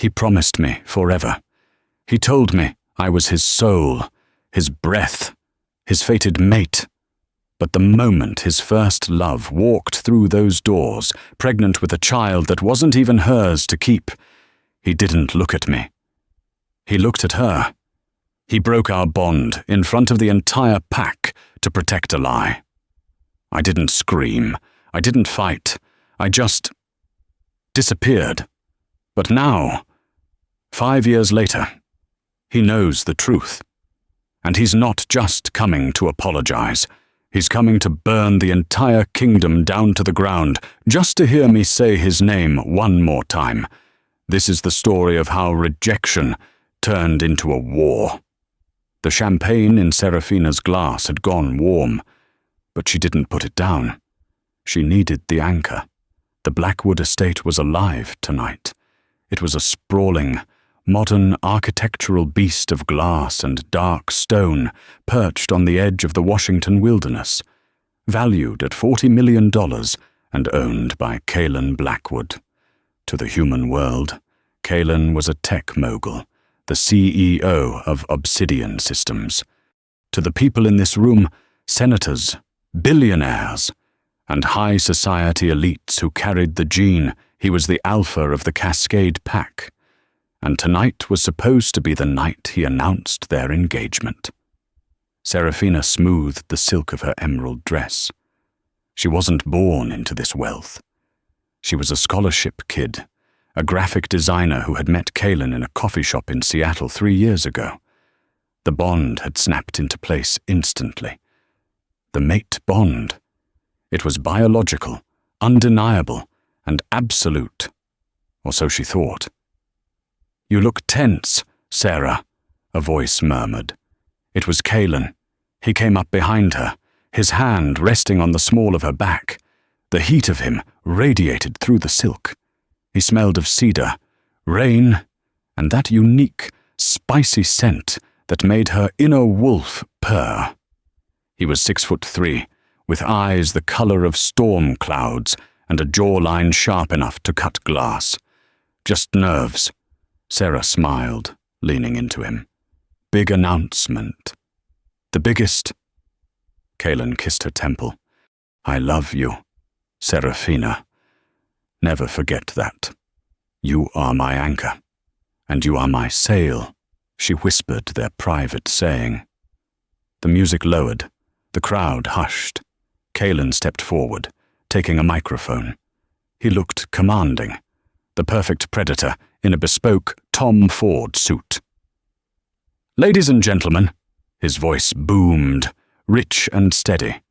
He promised me forever. He told me I was his soul, his breath, his fated mate. But the moment his first love walked through those doors, pregnant with a child that wasn't even hers to keep, he didn't look at me. He looked at her. He broke our bond in front of the entire pack to protect a lie. I didn't scream. I didn't fight. I just disappeared. But now, 5 years later, he knows the truth. And he's not just coming to apologize. He's coming to burn the entire kingdom down to the ground just to hear me say his name one more time. This is the story of how rejection turned into a war. The champagne in Serafina's glass had gone warm, but she didn't put it down. She needed the anchor. The Blackwood estate was alive tonight. It was a sprawling, modern architectural beast of glass and dark stone perched on the edge of the Washington wilderness, valued at $40 million and owned by Kaelan Blackwood. To the human world, Kaelan was a tech mogul, the CEO of Obsidian Systems. To the people in this room, senators, billionaires, and high society elites who carried the gene, he was the alpha of the Cascade Pack. And tonight was supposed to be the night he announced their engagement. Serafina smoothed the silk of her emerald dress. She wasn't born into this wealth. She was a scholarship kid, a graphic designer who had met Kaelan in a coffee shop in Seattle 3 years ago. The bond had snapped into place instantly. The mate bond. It was biological, undeniable, and absolute. Or so she thought. "You look tense, Sarah," a voice murmured. It was Kaelan. He came up behind her, his hand resting on the small of her back. The heat of him radiated through the silk. He smelled of cedar, rain, and that unique, spicy scent that made her inner wolf purr. He was 6'3", with eyes the color of storm clouds and a jawline sharp enough to cut glass. "Just nerves." Sarah smiled, leaning into him. "Big announcement." "The biggest?" Kaelan kissed her temple. "I love you, Serafina. Never forget that. You are my anchor, and you are my sail," she whispered their private saying. The music lowered. The crowd hushed. Kaelan stepped forward, taking a microphone. He looked commanding, the perfect predator in a bespoke Tom Ford suit. "Ladies and gentlemen," his voice boomed, rich and steady.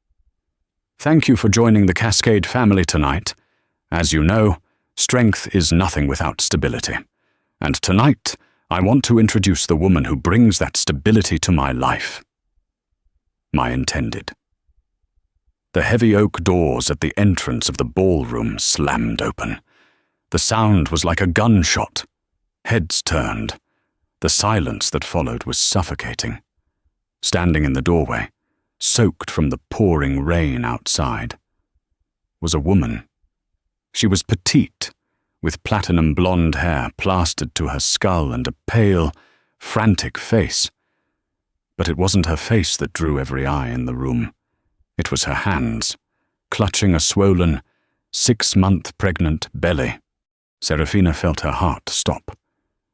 "Thank you for joining the Cascade family tonight. As you know, strength is nothing without stability. And tonight, I want to introduce the woman who brings that stability to my life. My intended." The heavy oak doors at the entrance of the ballroom slammed open. The sound was like a gunshot. Heads turned. The silence that followed was suffocating. Standing in the doorway, soaked from the pouring rain outside, was a woman. She was petite, with platinum blonde hair plastered to her skull and a pale, frantic face. But it wasn't her face that drew every eye in the room. It was her hands, clutching a swollen, 6-month pregnant belly. Serafina felt her heart stop.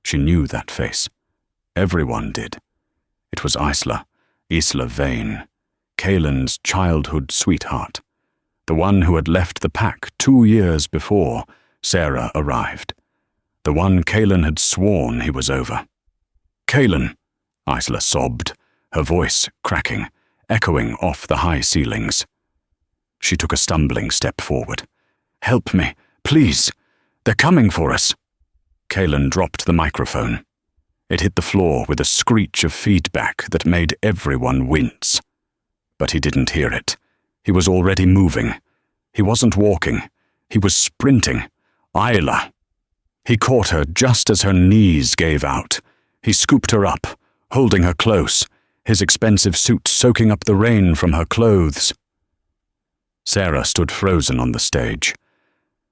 She knew that face. Everyone did. It was Isla Vane, Kaelan's childhood sweetheart, the one who had left the pack 2 years before Sarah arrived, the one Kaelan had sworn he was over. "Kaelan," Isla sobbed, her voice cracking, echoing off the high ceilings. She took a stumbling step forward. "Help me, please. They're coming for us." Kaelan dropped the microphone. It hit the floor with a screech of feedback that made everyone wince. But he didn't hear it. He was already moving. He wasn't walking. He was sprinting. Isla. He caught her just as her knees gave out. He scooped her up, holding her close, his expensive suit soaking up the rain from her clothes. Sarah stood frozen on the stage.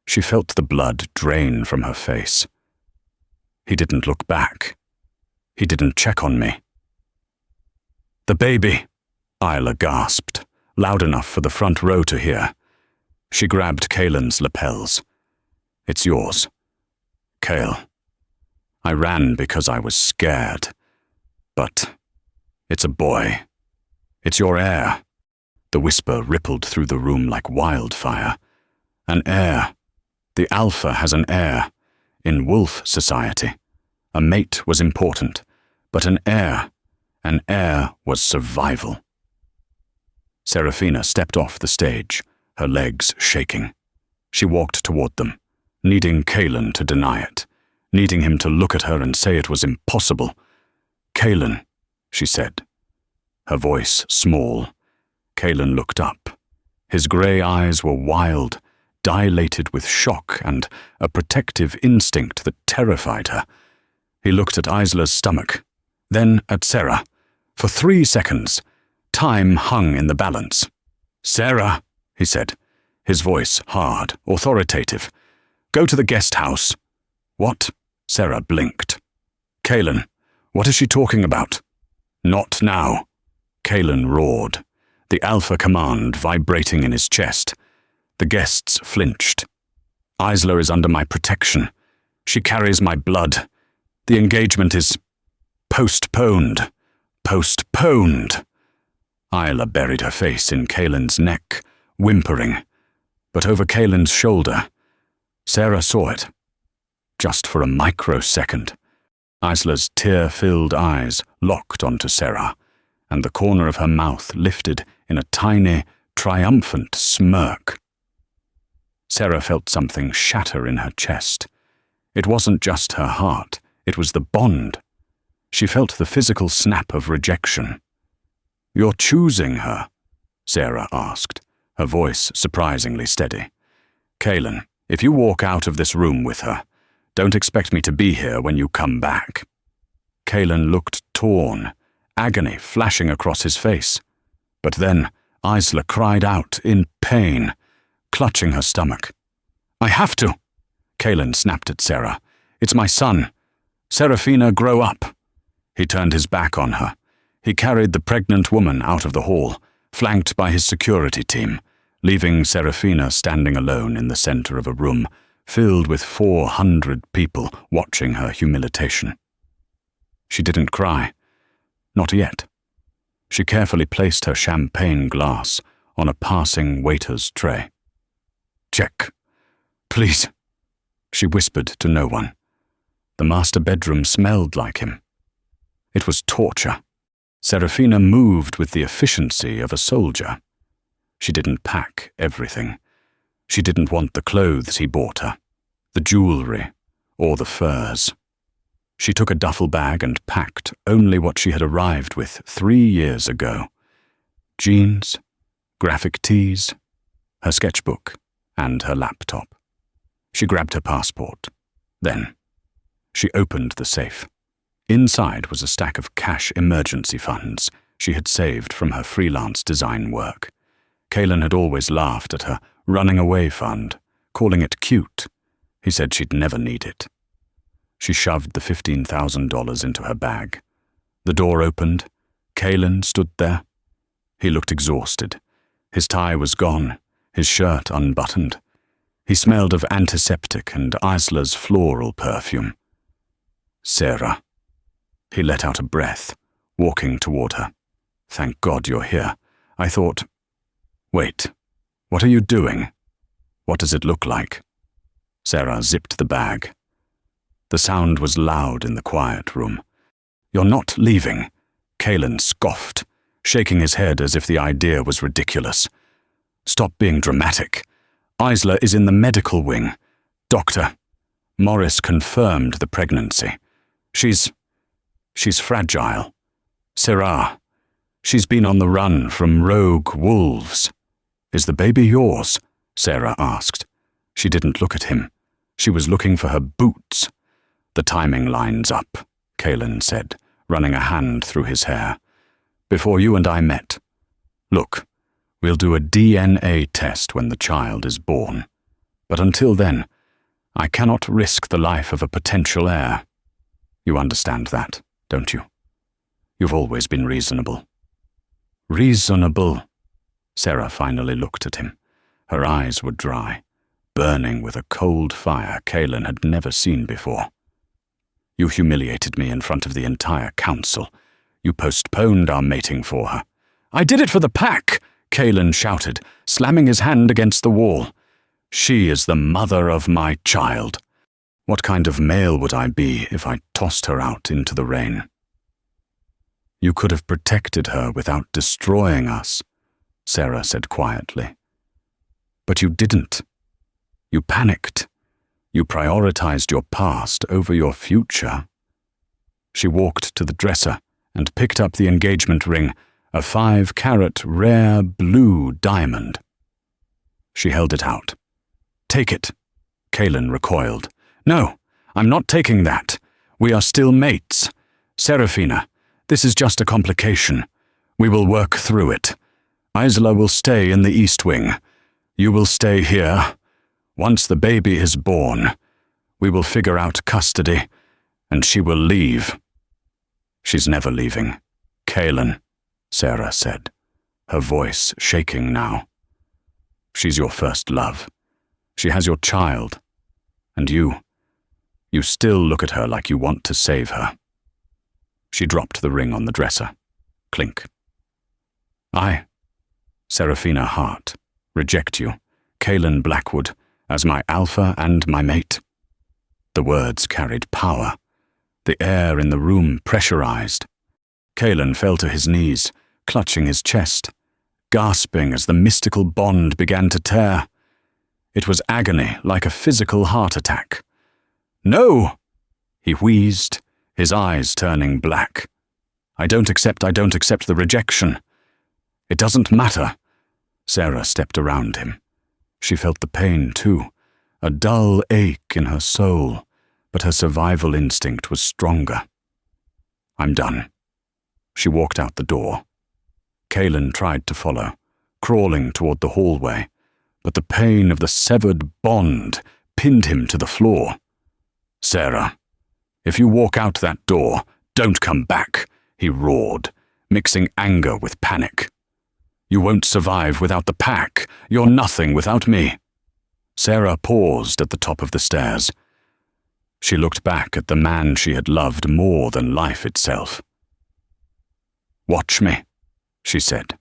She felt the blood drain from her face. He didn't look back. He didn't check on me. "The baby," Isla gasped, loud enough for the front row to hear. She grabbed Kaylin's lapels. "It's yours, Kale." I ran because I was scared. "But it's a boy. It's your heir." The whisper rippled through the room like wildfire. "An heir. The alpha has an heir. In wolf society, a mate was important, but an heir was survival." Serafina stepped off the stage, her legs shaking. She walked toward them, needing Kaylin to deny it, needing him to look at her and say it was impossible. "Kaylin," she said, her voice small. Kaylin looked up. His grey eyes were wild, dilated with shock and a protective instinct that terrified her. He looked at Isla's stomach, then at Sarah. For 3 seconds, time hung in the balance. "Sarah," he said, his voice hard, authoritative. "Go to the guest house." "What?" Sarah blinked. "Kaylin, what is she talking about?" "Not now," Kaylin roared, the alpha command vibrating in his chest. The guests flinched. "Isla is under my protection. She carries my blood. The engagement is postponed. Postponed." Isla buried her face in Kaylin's neck, whimpering. But over Kaylin's shoulder, Sarah saw it. Just for a microsecond, Isla's tear-filled eyes locked onto Sarah, and the corner of her mouth lifted in a tiny, triumphant smirk. Sarah felt something shatter in her chest. It wasn't just her heart, it was the bond. She felt the physical snap of rejection. "You're choosing her?" Sarah asked, her voice surprisingly steady. "Kaylin, if you walk out of this room with her, don't expect me to be here when you come back." Kaylin looked torn, agony flashing across his face. But then Isla cried out in pain, clutching her stomach. "I have to!" Kaylin snapped at Sarah. "It's my son. Serafina, grow up." He turned his back on her. He carried the pregnant woman out of the hall, flanked by his security team, leaving Serafina standing alone in the center of a room filled with 400 people watching her humiliation. She didn't cry. Not yet. She carefully placed her champagne glass on a passing waiter's tray. "Check. Please," she whispered to no one. The master bedroom smelled like him. It was torture. Serafina moved with the efficiency of a soldier. She didn't pack everything. She didn't want the clothes he bought her, the jewelry, or the furs. She took a duffel bag and packed only what she had arrived with 3 years ago. Jeans, graphic tees, her sketchbook, and her laptop. She grabbed her passport. Then, she opened the safe. Inside was a stack of cash emergency funds she had saved from her freelance design work. Kaylin had always laughed at her running away fund, calling it cute. He said she'd never need it. She shoved the $15,000 into her bag. The door opened. Kaylin stood there. He looked exhausted. His tie was gone, his shirt unbuttoned. He smelled of antiseptic and Isla's floral perfume. "Sarah." He let out a breath, walking toward her. "Thank God you're here. I thought... Wait, what are you doing? What does it look like?" Sarah zipped the bag. The sound was loud in the quiet room. "You're not leaving," Kaylin scoffed, shaking his head as if the idea was ridiculous. "Stop being dramatic. Isla is in the medical wing. Doctor, Morris confirmed the pregnancy. She's fragile. Sarah, she's been on the run from rogue wolves." "Is the baby yours?" Sarah asked. She didn't look at him. She was looking for her boots. "The timing lines up," Kaylin said, running a hand through his hair. "Before you and I met. Look, we'll do a DNA test when the child is born. But until then, I cannot risk the life of a potential heir." You understand that, don't you? You've always been reasonable. Reasonable. Sarah finally looked at him. Her eyes were dry, burning with a cold fire Kaelin had never seen before. You humiliated me in front of the entire council. You postponed our mating for her. I did it for the pack, Kaelin shouted, slamming his hand against the wall. She is the mother of my child. What kind of male would I be if I tossed her out into the rain? You could have protected her without destroying us, Sarah said quietly. But you didn't. You panicked. You prioritized your past over your future. She walked to the dresser and picked up the engagement ring, a 5-carat rare blue diamond. She held it out. Take it. Kaelin recoiled. No, I'm not taking that. We are still mates. Serafina, this is just a complication. We will work through it. Isla will stay in the East Wing. You will stay here. Once the baby is born, we will figure out custody, and she will leave. She's never leaving. Kaelin, Sarah said, her voice shaking now. She's your first love. She has your child. And you still look at her like you want to save her. She dropped the ring on the dresser. Clink. I, Serafina Hart, reject you, Kaelin Blackwood, as my alpha and my mate. The words carried power. The air in the room pressurized. Kaelin fell to his knees, clutching his chest, gasping as the mystical bond began to tear. It was agony, like a physical heart attack. No! He wheezed, his eyes turning black. I don't accept the rejection. It doesn't matter. Sarah stepped around him. She felt the pain, too, a dull ache in her soul, but her survival instinct was stronger. I'm done. She walked out the door. Kaelin tried to follow, crawling toward the hallway, but the pain of the severed bond pinned him to the floor. Sarah, if you walk out that door, don't come back, he roared, mixing anger with panic. You won't survive without the pack. You're nothing without me. Sarah paused at the top of the stairs. She looked back at the man she had loved more than life itself. Watch me, she said.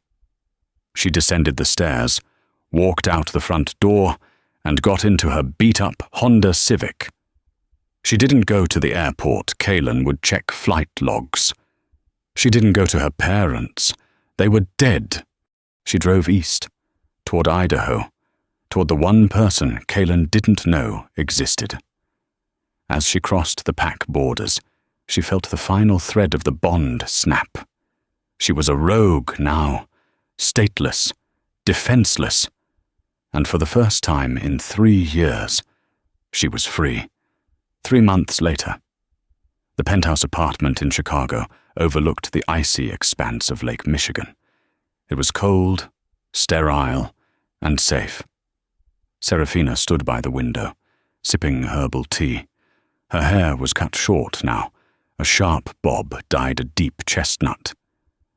She descended the stairs, walked out the front door, and got into her beat-up Honda Civic. She didn't go to the airport. Kaelin would check flight logs. She didn't go to her parents. They were dead. She drove east, toward Idaho, toward the one person Kaelin didn't know existed. As she crossed the pack borders, she felt the final thread of the bond snap. She was a rogue now, stateless, defenseless, and for the first time in 3 years, she was free. 3 months later, the penthouse apartment in Chicago overlooked the icy expanse of Lake Michigan. It was cold, sterile, and safe. Serafina stood by the window, sipping herbal tea. Her hair was cut short now. A sharp bob dyed a deep chestnut.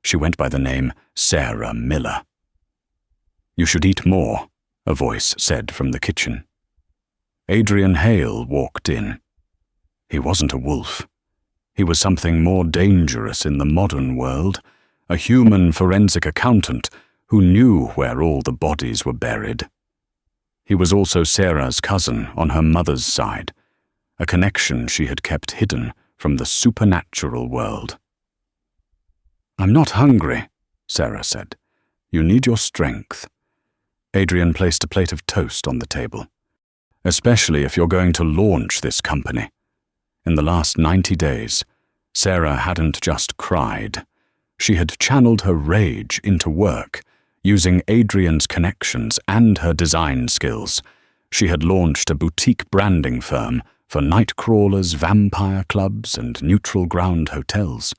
She went by the name Sarah Miller. You should eat more, a voice said from the kitchen. Adrian Hale walked in. He wasn't a wolf. He was something more dangerous in the modern world, a human forensic accountant who knew where all the bodies were buried. He was also Sarah's cousin on her mother's side, a connection she had kept hidden from the supernatural world. I'm not hungry, Sarah said. You need your strength. Adrian placed a plate of toast on the table. Especially if you're going to launch this company. In the last 90 days, Sarah hadn't just cried. She had channeled her rage into work, using Adrian's connections and her design skills. She had launched a boutique branding firm for night crawlers, vampire clubs, and neutral ground hotels.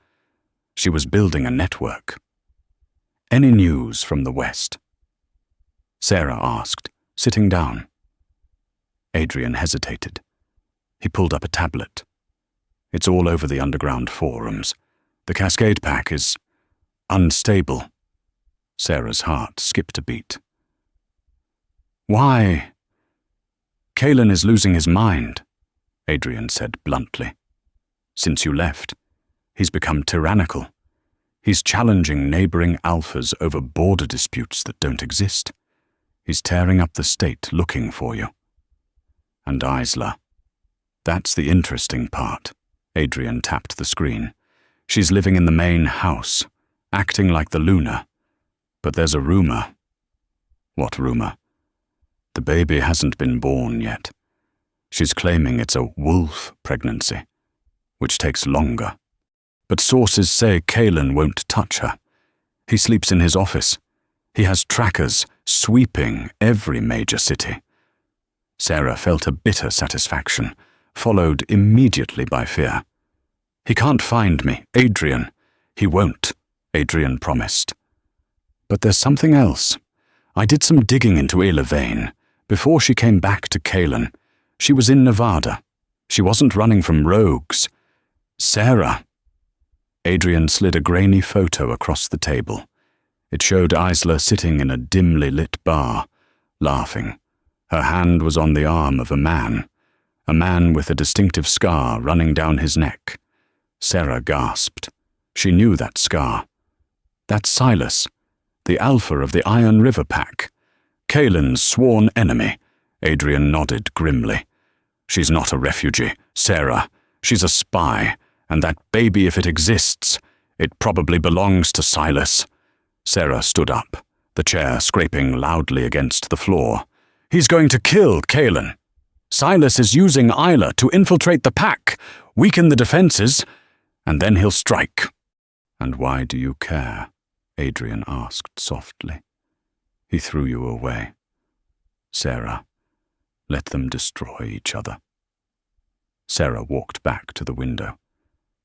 She was building a network. Any news from the West? Sarah asked, sitting down. Adrian hesitated. He pulled up a tablet. It's all over the underground forums. The Cascade Pack is unstable. Sarah's heart skipped a beat. Why? Kalen is losing his mind, Adrian said bluntly. Since you left, he's become tyrannical. He's challenging neighboring alphas over border disputes that don't exist. He's tearing up the state looking for you. And Isla. That's the interesting part. Adrian tapped the screen. She's living in the main house, acting like the Luna. But there's a rumor. What rumor? The baby hasn't been born yet. She's claiming it's a wolf pregnancy, which takes longer. But sources say Kalen won't touch her. He sleeps in his office. He has trackers sweeping every major city. Sarah felt a bitter satisfaction, followed immediately by fear. He can't find me, Adrian. He won't, Adrian promised. But there's something else. I did some digging into Elaine. Before she came back to Kalen, she was in Nevada. She wasn't running from rogues. Sarah. Adrian slid a grainy photo across the table. It showed Isla sitting in a dimly lit bar, laughing. Her hand was on the arm of a man with a distinctive scar running down his neck. Sarah gasped. She knew that scar. That's Silas, the alpha of the Iron River Pack. Kalen's sworn enemy. Adrian nodded grimly. She's not a refugee, Sarah. She's a spy, and that baby, if it exists, it probably belongs to Silas. Sarah stood up, the chair scraping loudly against the floor. He's going to kill Kalen. Silas is using Isla to infiltrate the pack, weaken the defenses, and then he'll strike. And why do you care? Adrian asked softly. He threw you away. Sarah, let them destroy each other. Sarah walked back to the window.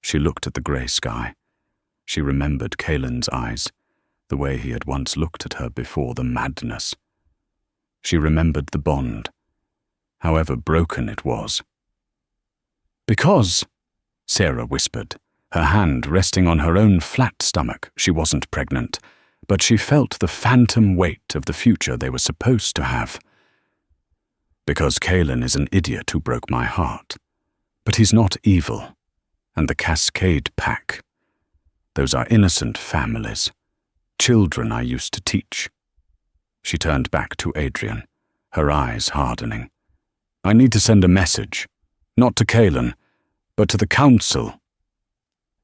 She looked at the grey sky. She remembered Kalen's eyes, the way he had once looked at her before the madness. She remembered the bond, however broken it was. Because, Sarah whispered, her hand resting on her own flat stomach. She wasn't pregnant, but she felt the phantom weight of the future they were supposed to have. Because Kalen is an idiot who broke my heart. But he's not evil. And the Cascade Pack. Those are innocent families. Children I used to teach. She turned back to Adrian, her eyes hardening. I need to send a message. Not to Kalen, but to the council.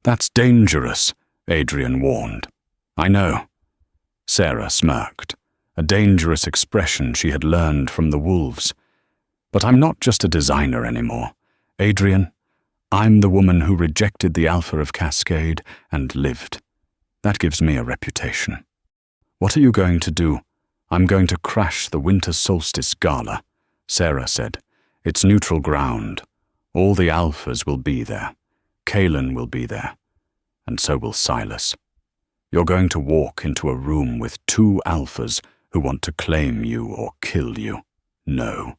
That's dangerous, Adrian warned. I know. Sarah smirked, a dangerous expression she had learned from the wolves. But I'm not just a designer anymore. Adrian, I'm the woman who rejected the Alpha of Cascade and lived. That gives me a reputation. What are you going to do? I'm going to crash the Winter Solstice Gala, Sarah said. It's neutral ground. All the Alphas will be there. Kalen will be there. And so will Silas. You're going to walk into a room with 2 Alphas who want to claim you or kill you. No.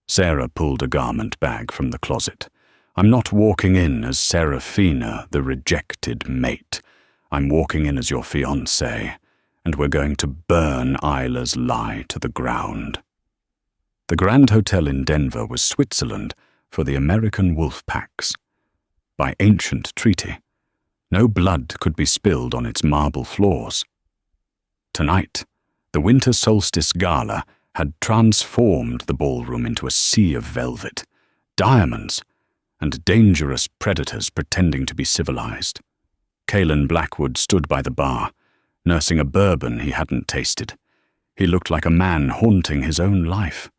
Sarah pulled a garment bag from the closet. I'm not walking in as Seraphina, the rejected mate. I'm walking in as your fiancé, and we're going to burn Isla's lie to the ground. The Grand Hotel in Denver was Switzerland for the American wolf packs. By ancient treaty, no blood could be spilled on its marble floors. Tonight, the Winter Solstice Gala had transformed the ballroom into a sea of velvet, diamonds, and dangerous predators pretending to be civilized. Kalen Blackwood stood by the bar, nursing a bourbon he hadn't tasted. He looked like a man haunting his own life.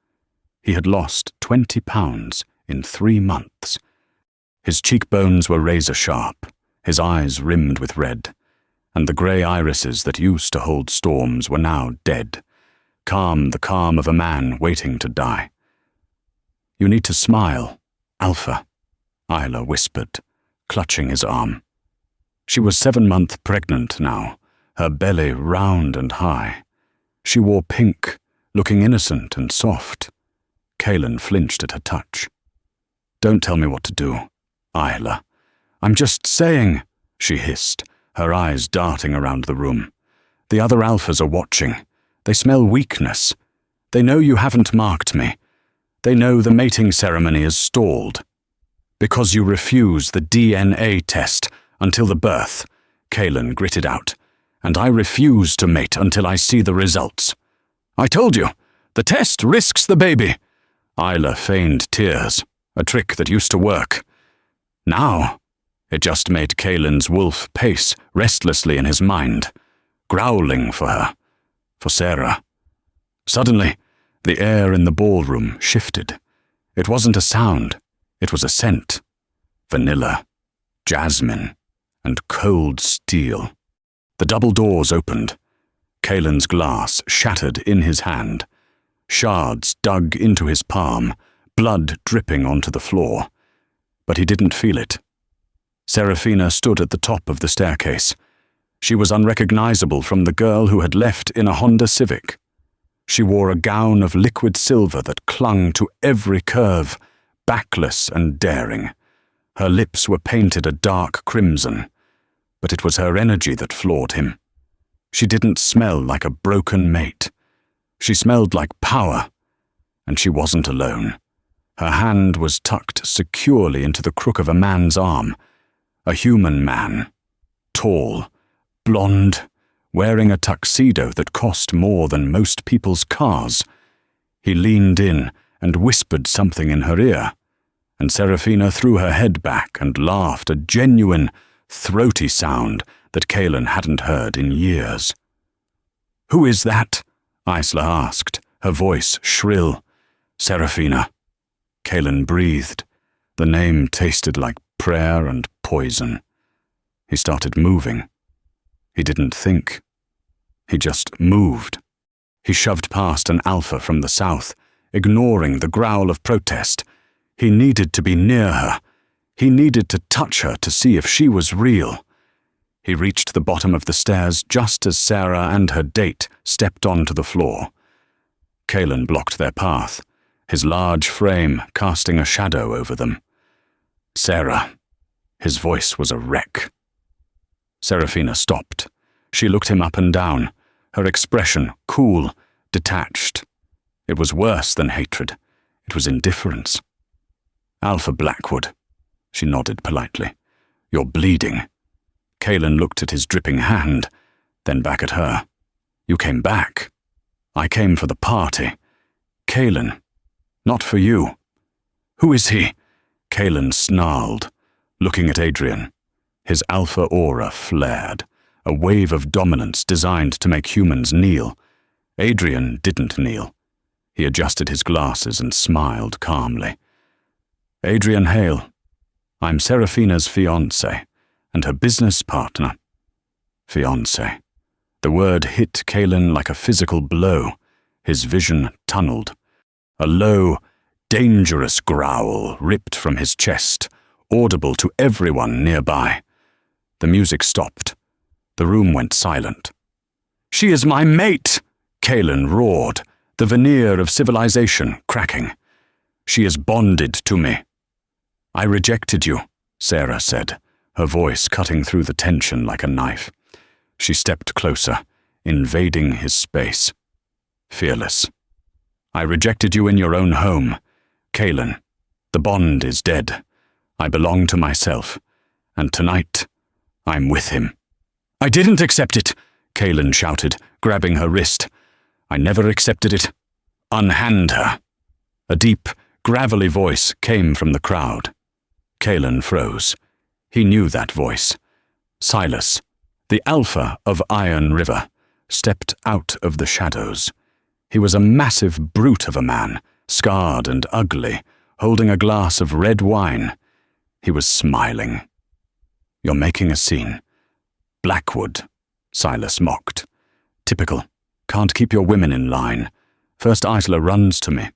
He had lost 20 pounds in 3 months. His cheekbones were razor-sharp, his eyes rimmed with red, and the grey irises that used to hold storms were now dead. The calm of a man waiting to die. You need to smile, Alpha, Isla whispered, clutching his arm. She was 7 months pregnant now, her belly round and high. She wore pink, looking innocent and soft. Kalen flinched at her touch. Don't tell me what to do. Isla. I'm just saying, she hissed, her eyes darting around the room. The other alphas are watching. They smell weakness. They know you haven't marked me. They know the mating ceremony is stalled. Because you refuse the DNA test until the birth, Kaelin gritted out, and I refuse to mate until I see the results. I told you, the test risks the baby. Isla feigned tears, a trick that used to work. Now, it just made Kaelin's wolf pace restlessly in his mind, growling for her, for Sarah. Suddenly, the air in the ballroom shifted. It wasn't a sound, it was a scent. Vanilla, jasmine, and cold steel. The double doors opened. Kaelin's glass shattered in his hand. Shards dug into his palm, blood dripping onto the floor. But he didn't feel it. Serafina stood at the top of the staircase. She was unrecognizable from the girl who had left in a Honda Civic. She wore a gown of liquid silver that clung to every curve, backless and daring. Her lips were painted a dark crimson, but it was her energy that floored him. She didn't smell like a broken mate. She smelled like power, and she wasn't alone. Her hand was tucked securely into the crook of a man's arm, a human man, tall, blonde, wearing a tuxedo that cost more than most people's cars. He leaned in and whispered something in her ear, and Serafina threw her head back and laughed, a genuine, throaty sound that Kaelin hadn't heard in years. "Who is that?" Isla asked, her voice shrill. "Serafina." Kaelin breathed. The name tasted like prayer and poison. He started moving. He didn't think. He just moved. He shoved past an alpha from the south, ignoring the growl of protest. He needed to be near her. He needed to touch her to see if she was real. He reached the bottom of the stairs just as Sarah and her date stepped onto the floor. Kaelin blocked their path, his large frame casting a shadow over them. "Sarah." His voice was a wreck. Serafina stopped. She looked him up and down, her expression cool, detached. It was worse than hatred. It was indifference. "Alpha Blackwood." She nodded politely. "You're bleeding." Kaelin looked at his dripping hand, then back at her. "You came back." "I came for the party." "Kaelin, not for you." "Who is he?" Kaelin snarled, looking at Adrian. His alpha aura flared, a wave of dominance designed to make humans kneel. Adrian didn't kneel. He adjusted his glasses and smiled calmly. "Adrian Hale. I'm Serafina's fiancé, and her business partner." Fiancé. The word hit Kaelin like a physical blow. His vision tunneled. A low, dangerous growl ripped from his chest, audible to everyone nearby. The music stopped. The room went silent. "She is my mate!" Kaelin roared, the veneer of civilization cracking. "She is bonded to me." "I rejected you," Sarah said, her voice cutting through the tension like a knife. She stepped closer, invading his space. Fearless. "I rejected you in your own home. Kaelin, the bond is dead. I belong to myself, and tonight, I'm with him." "I didn't accept it," Kaelin shouted, grabbing her wrist. "I never accepted it. Unhand her." A deep, gravelly voice came from the crowd. Kaelin froze. He knew that voice. Silas, the alpha of Iron River, stepped out of the shadows. He was a massive brute of a man, scarred and ugly, holding a glass of red wine. He was smiling. "You're making a scene." "Blackwood," Silas mocked. "Typical. Can't keep your women in line. First Isla runs to me.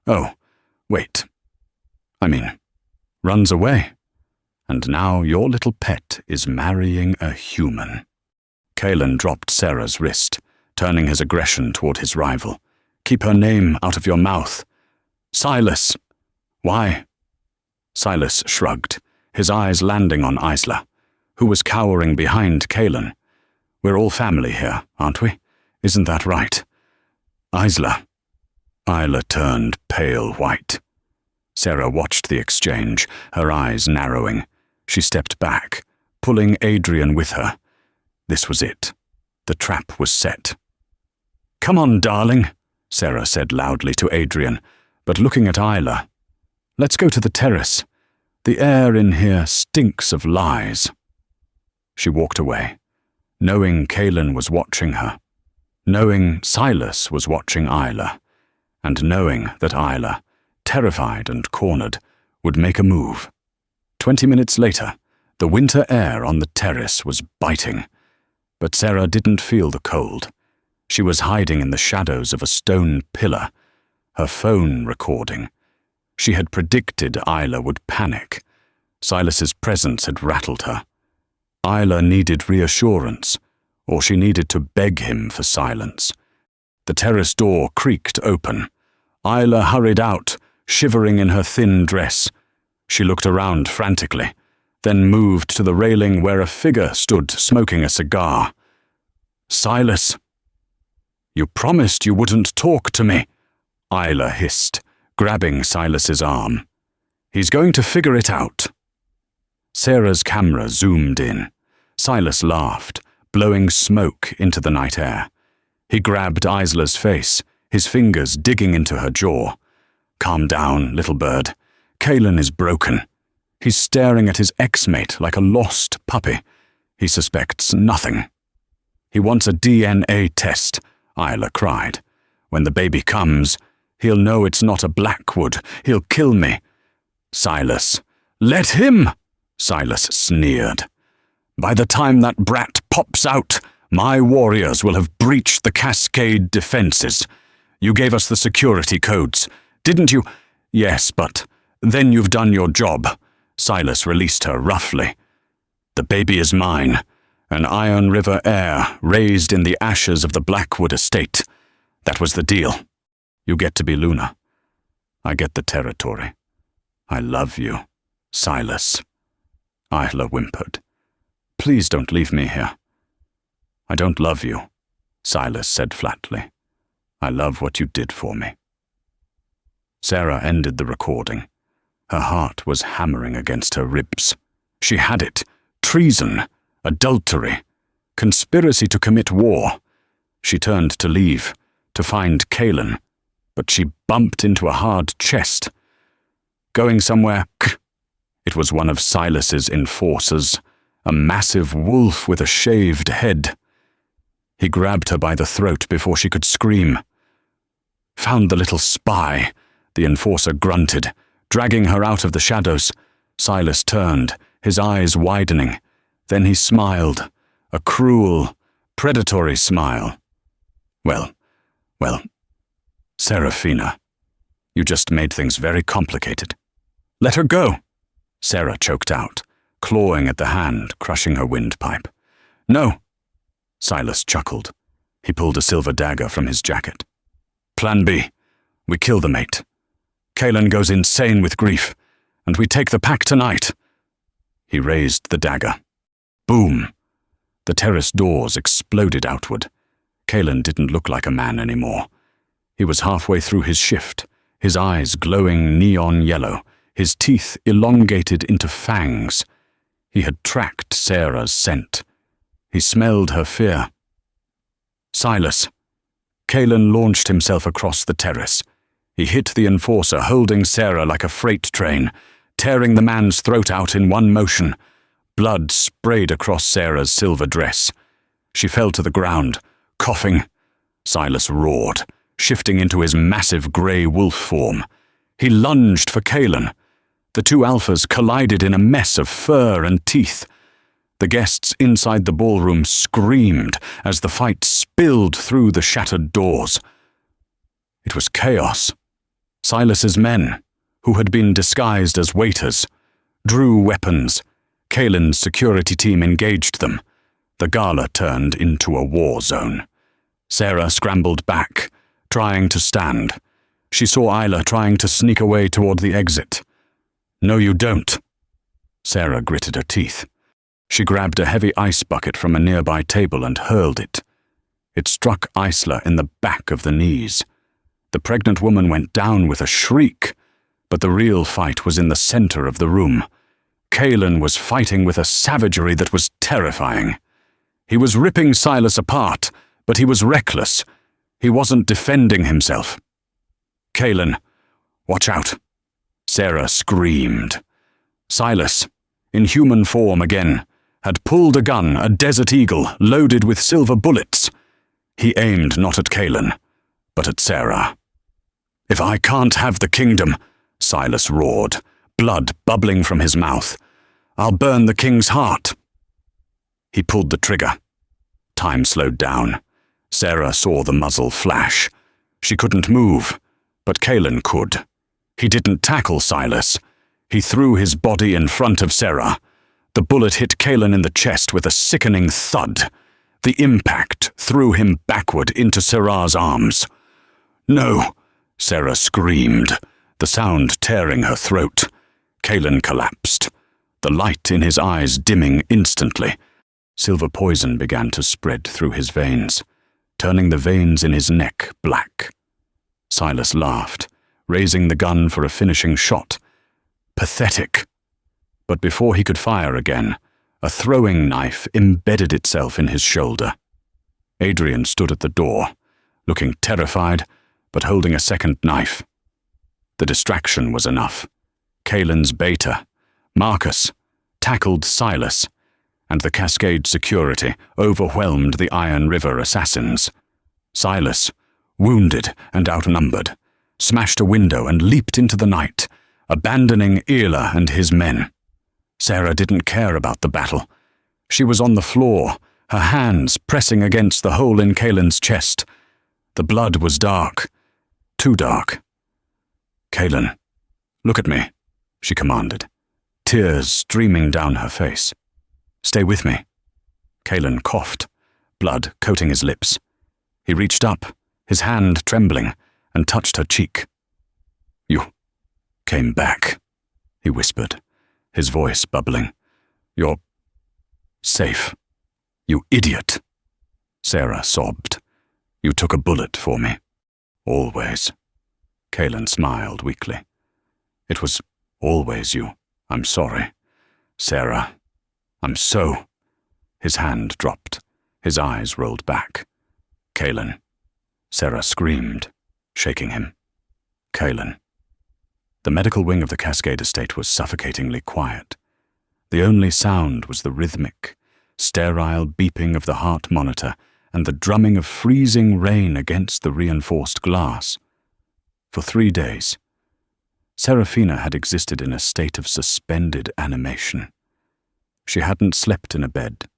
Oh, wait. Runs away. And now your little pet is marrying a human." Kaelin dropped Sarah's wrist, turning his aggression toward his rival. "Keep her name out of your mouth." "Silas." "Why?" Silas shrugged, his eyes landing on Isla, who was cowering behind Kalen. "We're all family here, aren't we? Isn't that right?" "Isla." Isla turned pale white. Sarah watched the exchange, her eyes narrowing. She stepped back, pulling Adrian with her. This was it. The trap was set. "Come on, darling," Sarah said loudly to Adrian, but looking at Isla. "Let's go to the terrace. The air in here stinks of lies." She walked away, knowing Kalen was watching her, knowing Silas was watching Isla, and knowing that Isla, terrified and cornered, would make a move. 20 minutes later, the winter air on the terrace was biting, but Sarah didn't feel the cold. She was hiding in the shadows of a stone pillar, her phone recording. She had predicted Isla would panic. Silas's presence had rattled her. Isla needed reassurance, or she needed to beg him for silence. The terrace door creaked open. Isla hurried out, shivering in her thin dress. She looked around frantically, then moved to the railing where a figure stood smoking a cigar. "Silas." "You promised you wouldn't talk to me," Isla hissed, grabbing Silas's arm. "He's going to figure it out." Sarah's camera zoomed in. Silas laughed, blowing smoke into the night air. He grabbed Isla's face, his fingers digging into her jaw. "Calm down, little bird. Kalen is broken. He's staring at his ex-mate like a lost puppy. He suspects nothing." "He wants a DNA test," Isla cried. "When the baby comes, he'll know it's not a Blackwood. He'll kill me." "Silas." "Let him," Silas sneered. "By the time that brat pops out, my warriors will have breached the Cascade defenses. You gave us the security codes, didn't you?" "Yes, but then you've done your job," Silas released her roughly. "The baby is mine, an Iron River heir raised in the ashes of the Blackwood estate. That was the deal. You get to be Luna. I get the territory. I love you, Silas." Isla whimpered. "Please don't leave me here." "I don't love you," Silas said flatly. "I love what you did for me." Sarah ended the recording. Her heart was hammering against her ribs. She had it. Treason, adultery, conspiracy to commit war. She turned to leave, to find Kalen, but she bumped into a hard chest. "Going somewhere?" It was one of Silas's enforcers, a massive wolf with a shaved head. He grabbed her by the throat before she could scream. "Found the little spy," the enforcer grunted, dragging her out of the shadows. Silas turned, his eyes widening. Then he smiled, a cruel, predatory smile. Well, Serafina, you just made things very complicated." "Let her go," Sarah choked out, clawing at the hand, crushing her windpipe. "No," Silas chuckled. He pulled a silver dagger from his jacket. "Plan B. We kill the mate. Kalen goes insane with grief, and we take the pack tonight." He raised the dagger. Boom! The terrace doors exploded outward. Kalen didn't look like a man anymore. He was halfway through his shift, his eyes glowing neon yellow, his teeth elongated into fangs. He had tracked Sarah's scent. He smelled her fear. "Silas." Kalen launched himself across the terrace. He hit the enforcer, holding Sarah like a freight train, tearing the man's throat out in one motion. Blood sprayed across Sarah's silver dress. She fell to the ground, coughing. Silas roared, shifting into his massive grey wolf form. He lunged for Kalen. The two alphas collided in a mess of fur and teeth. The guests inside the ballroom screamed as the fight spilled through the shattered doors. It was chaos. Silas's men, who had been disguised as waiters, drew weapons. Kalen's security team engaged them. The gala turned into a war zone. Sarah scrambled back, trying to stand. She saw Isla trying to sneak away toward the exit. "No, you don't." Sarah gritted her teeth. She grabbed a heavy ice bucket from a nearby table and hurled it. It struck Isla in the back of the knees. The pregnant woman went down with a shriek, but the real fight was in the center of the room. Kaelin was fighting with a savagery that was terrifying. He was ripping Silas apart, but he was reckless. He wasn't defending himself. "Kaelin, watch out!" Sarah screamed. Silas, in human form again, had pulled a gun, a Desert Eagle, loaded with silver bullets. He aimed not at Kaelin, but at Sarah. "If I can't have the kingdom," Silas roared, blood bubbling from his mouth, "I'll burn the king's heart." He pulled the trigger. Time slowed down. Sarah saw the muzzle flash. She couldn't move, but Kaelin could. He didn't tackle Silas. He threw his body in front of Sarah. The bullet hit Kaelin in the chest with a sickening thud. The impact threw him backward into Sarah's arms. "No!" Sarah screamed, the sound tearing her throat. Kaelin collapsed, the light in his eyes dimming instantly. Silver poison began to spread through his veins, turning the veins in his neck black. Silas laughed, raising the gun for a finishing shot. Pathetic. But before he could fire again, a throwing knife embedded itself in his shoulder. Adrian stood at the door, looking terrified, but holding a second knife. The distraction was enough. Kaelin's beta, Marcus, tackled Silas, and the Cascade security overwhelmed the Iron River assassins. Silas, wounded and outnumbered, smashed a window and leaped into the night, abandoning Ela and his men. Sarah didn't care about the battle. She was on the floor, her hands pressing against the hole in Kaelin's chest. The blood was dark, too dark. "Kaelin, look at me," she commanded, tears streaming down her face. "Stay with me." Kaelin coughed, blood coating his lips. He reached up, his hand trembling, and touched her cheek. "You came back," he whispered, his voice bubbling. "You're safe. You idiot." Sarah sobbed. "You took a bullet for me. Always." Kaelin smiled weakly. "It was always you. I'm sorry. Sarah, I'm so—" His hand dropped. His eyes rolled back. "Kaelin." Sarah screamed, shaking him. "Kaelin." The medical wing of the Cascade estate was suffocatingly quiet. The only sound was the rhythmic, sterile beeping of the heart monitor and the drumming of freezing rain against the reinforced glass. For 3 days, Serafina had existed in a state of suspended animation. She hadn't slept in a bed.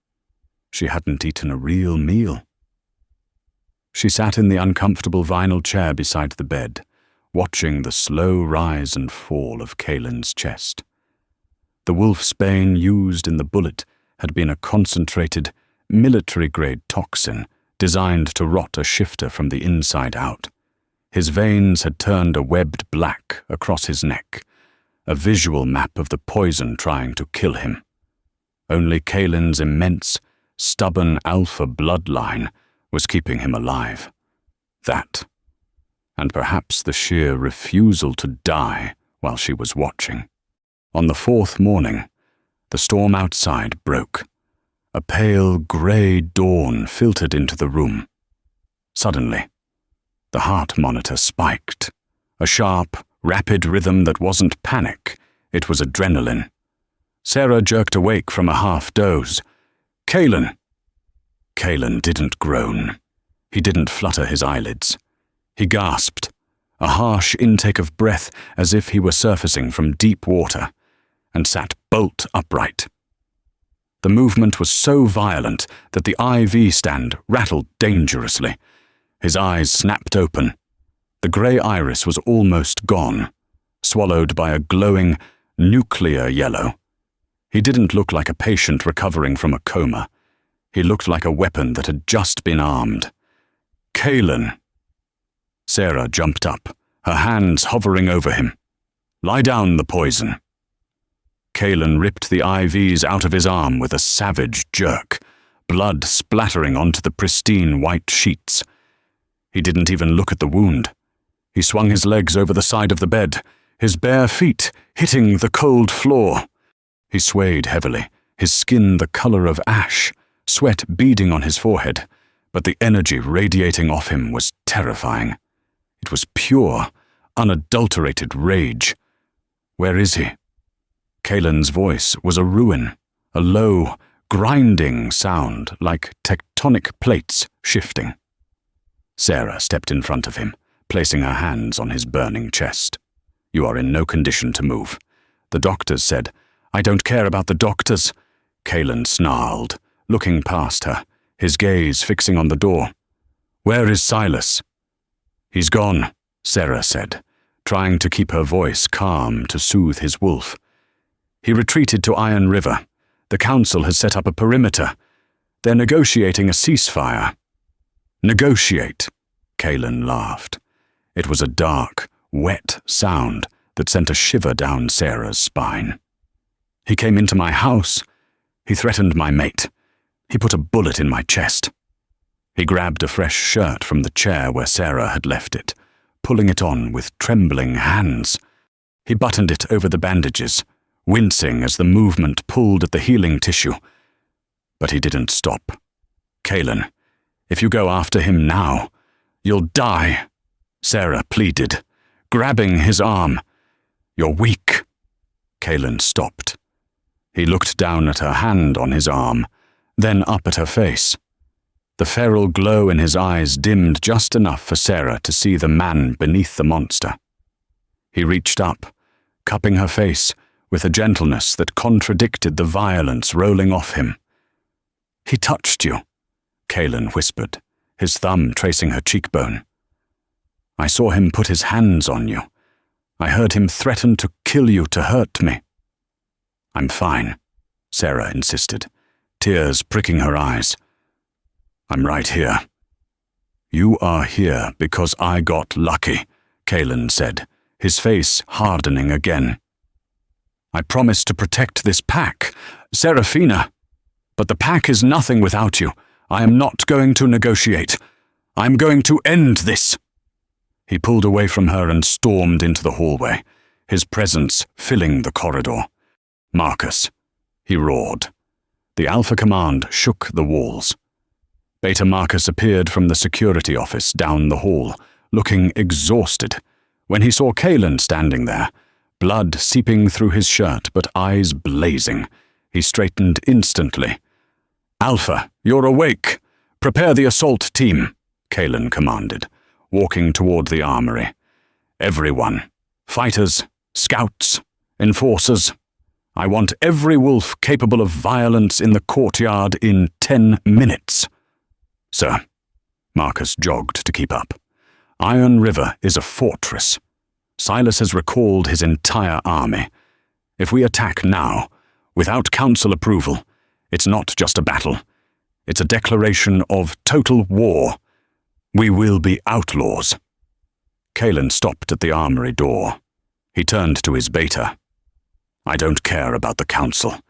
She hadn't eaten a real meal. She sat in the uncomfortable vinyl chair beside the bed, watching the slow rise and fall of Kaelin's chest. The wolfsbane used in the bullet had been a concentrated, military-grade toxin designed to rot a shifter from the inside out. His veins had turned a webbed black across his neck, a visual map of the poison trying to kill him. Only Kaelin's immense, stubborn alpha bloodline was keeping him alive. That, and perhaps the sheer refusal to die while she was watching. On the 4th morning, the storm outside broke. A pale grey dawn filtered into the room. Suddenly, the heart monitor spiked. A sharp, rapid rhythm that wasn't panic, it was adrenaline. Sarah jerked awake from a half-doze. "Kaelin!" Kaelin didn't groan. He didn't flutter his eyelids. He gasped, a harsh intake of breath as if he were surfacing from deep water, and sat bolt upright. The movement was so violent that the IV stand rattled dangerously. His eyes snapped open. The grey iris was almost gone, swallowed by a glowing, nuclear yellow. He didn't look like a patient recovering from a coma. He looked like a weapon that had just been armed. "Kaelin!" Sarah jumped up, her hands hovering over him. "Lie down the poison." Kalen ripped the IVs out of his arm with a savage jerk, blood splattering onto the pristine white sheets. He didn't even look at the wound. He swung his legs over the side of the bed, his bare feet hitting the cold floor. He swayed heavily, his skin the color of ash, sweat beading on his forehead, but the energy radiating off him was terrifying. It was pure, unadulterated rage. Where is he? Kalen's voice was a ruin, a low, grinding sound like tectonic plates shifting. Sarah stepped in front of him, placing her hands on his burning chest. "You are in no condition to move. The doctors said." "I don't care about the doctors," Kalen snarled, looking past her, his gaze fixing on the door. "Where is Silas?" "He's gone," Sarah said, trying to keep her voice calm to soothe his wolf. "He retreated to Iron River. The council has set up a perimeter. They're negotiating a ceasefire." "Negotiate," Kalen laughed. It was a dark, wet sound that sent a shiver down Sarah's spine. "He came into my house. He threatened my mate. He put a bullet in my chest." He grabbed a fresh shirt from the chair where Sarah had left it, pulling it on with trembling hands. He buttoned it over the bandages, wincing as the movement pulled at the healing tissue. But he didn't stop. "Kalen, if you go after him now, you'll die," Sarah pleaded, grabbing his arm. "You're weak." Kalen stopped. He looked down at her hand on his arm, then up at her face. The feral glow in his eyes dimmed just enough for Sarah to see the man beneath the monster. He reached up, cupping her face with a gentleness that contradicted the violence rolling off him. "He touched you," Kalen whispered, his thumb tracing her cheekbone. "I saw him put his hands on you. I heard him threaten to kill you to hurt me." "I'm fine," Sarah insisted, tears pricking her eyes. "I'm right here." "You are here because I got lucky," Kalen said, his face hardening again. "I promised to protect this pack, Seraphina. But the pack is nothing without you. I am not going to negotiate. I'm going to end this." He pulled away from her and stormed into the hallway, his presence filling the corridor. "Marcus," he roared. The Alpha Command shook the walls. Beta Marcus appeared from the security office down the hall, looking exhausted. When he saw Kalen standing there, blood seeping through his shirt but eyes blazing, he straightened instantly. "Alpha, you're awake. Prepare the assault team," Kalen commanded, walking toward the armory. "Everyone. Fighters, scouts, enforcers. I want every wolf capable of violence in the courtyard in 10 minutes. "Sir." Marcus jogged to keep up. "Iron River is a fortress. Silas has recalled his entire army. If we attack now, without council approval, it's not just a battle. It's a declaration of total war. We will be outlaws." Kalen stopped at the armory door. He turned to his beta. "I don't care about the council.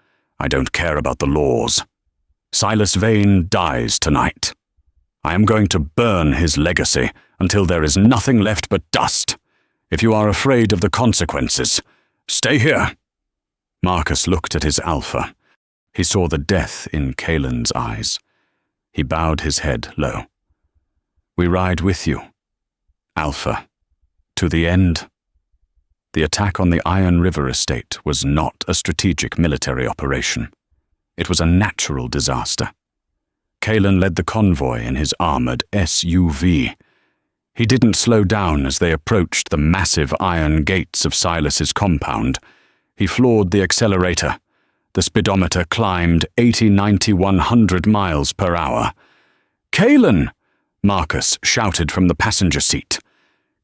I don't care about the laws. Silas Vane dies tonight. I am going to burn his legacy until there is nothing left but dust. If you are afraid of the consequences, stay here." Marcus looked at his Alpha. He saw the death in Kalen's eyes. He bowed his head low. "We ride with you, Alpha, to the end." The attack on the Iron River estate was not a strategic military operation. It was a natural disaster. Kalen led the convoy in his armored SUV. He didn't slow down as they approached the massive iron gates of Silas's compound. He floored the accelerator. The speedometer climbed 80, 90, 100 miles per hour. "Kalen!" Marcus shouted from the passenger seat.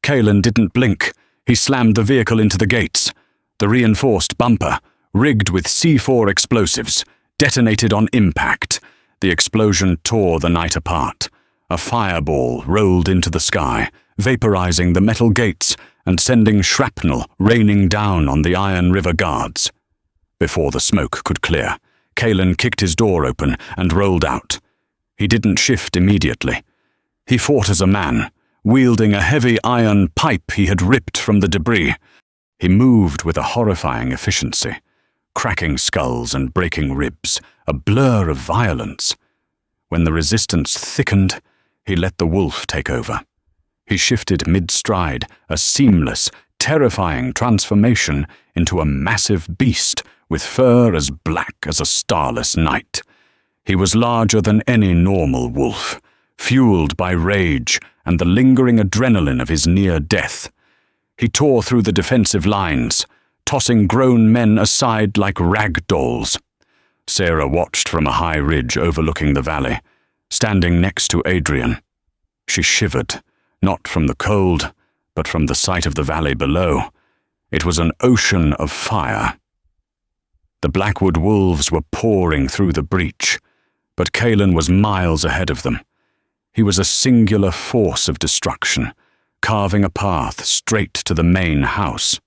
Kalen didn't blink. He slammed the vehicle into the gates. The reinforced bumper, rigged with C4 explosives, detonated on impact. The explosion tore the night apart. A fireball rolled into the sky, vaporizing the metal gates and sending shrapnel raining down on the Iron River guards. Before the smoke could clear, Kalen kicked his door open and rolled out. He didn't shift immediately. He fought as a man, wielding a heavy iron pipe he had ripped from the debris. He moved with a horrifying efficiency, cracking skulls and breaking ribs, a blur of violence. When the resistance thickened, he let the wolf take over. He shifted mid-stride, a seamless, terrifying transformation into a massive beast with fur as black as a starless night. He was larger than any normal wolf, fueled by rage and the lingering adrenaline of his near death. He tore through the defensive lines, tossing grown men aside like rag dolls. Sarah watched from a high ridge overlooking the valley, standing next to Adrian. She shivered, not from the cold, but from the sight of the valley below. It was an ocean of fire. The Blackwood wolves were pouring through the breach, but Kalen was miles ahead of them. He was a singular force of destruction, carving a path straight to the main house.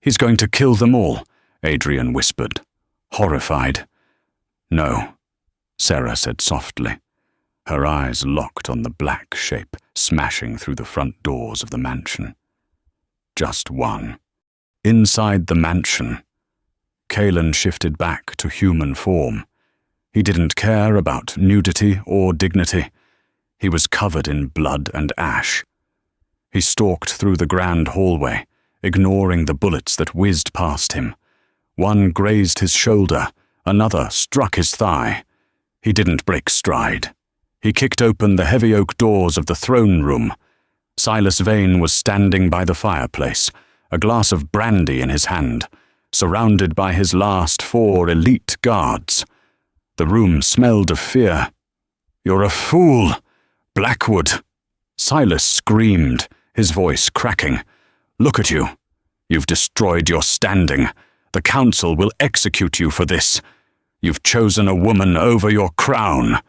"He's going to kill them all," Adrian whispered, horrified. "No," Sarah said softly, her eyes locked on the black shape smashing through the front doors of the mansion. Just one. Inside the mansion, Kalen shifted back to human form. He didn't care about nudity or dignity. He was covered in blood and ash. He stalked through the grand hallway, ignoring the bullets that whizzed past him. One grazed his shoulder, another struck his thigh. He didn't break stride. He kicked open the heavy oak doors of the throne room. Silas Vane was standing by the fireplace, a glass of brandy in his hand, surrounded by his last 4 elite guards. The room smelled of fear. "You're a fool, Blackwood!" Silas screamed, his voice cracking. "Look at you. You've destroyed your standing. The council will execute you for this. You've chosen a woman over your crown."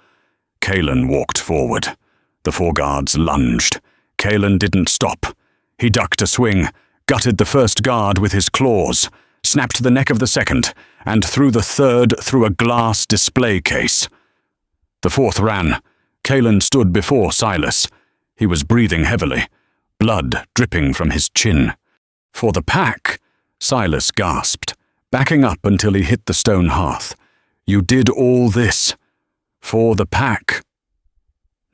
Kalen walked forward. The 4 guards lunged. Kalen didn't stop. He ducked a swing, gutted the first guard with his claws, snapped the neck of the second, and threw the third through a glass display case. The 4th ran. Kalen stood before Silas. He was breathing heavily, blood dripping from his chin. "For the pack," Silas gasped, backing up until he hit the stone hearth. "You did all this for the pack."